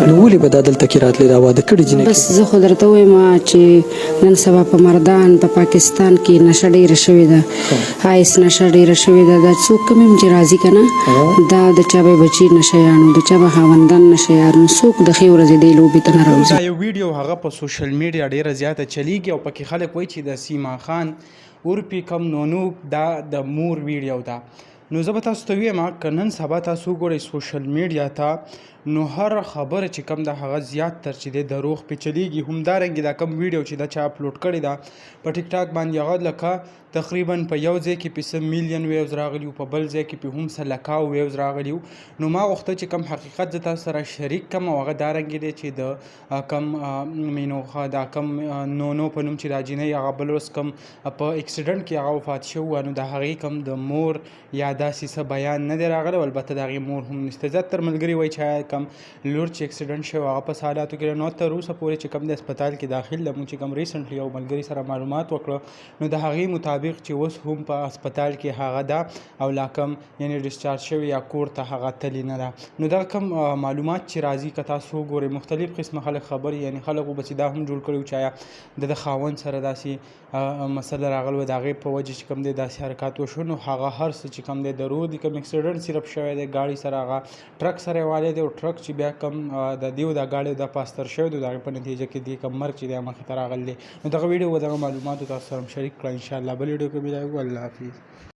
نو ولې به دا دلته کې راتلې دا واده کړي جینۍ بس زه خو درته وایم چې نن سبا په مردان په پاکستان کې نشه ډېره شوې ده آیس نشه ډېره شوې ده دا څوک کوم چې راځي که نه دا د چا به بچي نشهیانو د چا به خاوندان نشهیانو څوک د ښې ورځې دې لوبې ته نه راوځي. دا یو ویډیو هغه په سوشل میډیا ډیره زیاته چلیږي او پکې خلک وایي چې د سیما خان اورپي کم نونوک دا د مور ویډیو ده. نو زه به تاسو ته ویم که نن سبا تاسو وګورئ سوشل میډیا ته نو هر خبره چې کم ده هغه زیات تر چې دی دروغ پې چلیږي. همدارنګې دا کم ویډیو چې دا چا اپلوډ کړې ده په ټیک ټاک باندې هغه لکه تقریبا په یو ځای کې پې څه میلیون ویوز راغلي وو، په بل ځای کې پې هم څه لکاو ویوز راغلي وو. نو ما غوښتل چې کم حقیقت زه تاسو سره شریک کړم او هغه دارنګې دی چې د کم مینوخه دا کم نونو په نوم چې دا جینۍ هغه بل ورځ کم په اکسیډنټ کې هغه وفات شوی نو د هغې کم د مور یا داسې څه بیان نه دی راغلی، البته د هغې مور هم نشته. زیاتر ملګري وایي چې کم لور چې اکسیډنټ شوی هغه په حالاتو کې نو تر اوسه پورې چې کم د هسپتال کې داخل ده. موږ چې کم ریسنټلی یو ملګري سره معلومات وکړه نو د هغې مطابق چې اوس هم په هسپتال کې هغه ده او لا کم یعنې ډسچارج شوی یا کور ته هغه تللی نه ده. نو دا کم معلومات چې راځي که تاسو وګورئ مختلف قسمه خلک خبرې یعنې خلک به چې دا هم جوړ کړي چې آیا د خاوند سره داسې مسله راغله د هغې په وجه چې کم دی داسې حرکات وشو. نو هغه هر څه چې کم دی دروغ دي. کم اکسیډنټ صرف شوی دی ګاډي سره هغه ټرک سره یې والی دی او ټرک چې بیا کم د دیو دا ګاډی د پاستر شوی دی د هغې په نتیجه کې دی کم مرګ چې دی مخې ته راغلی دی. نو دغه ویډیو به دغه معلوماتو تاسو سره شریک کړه انشاءالله. بل ویډیو کې بیا الله حافظ.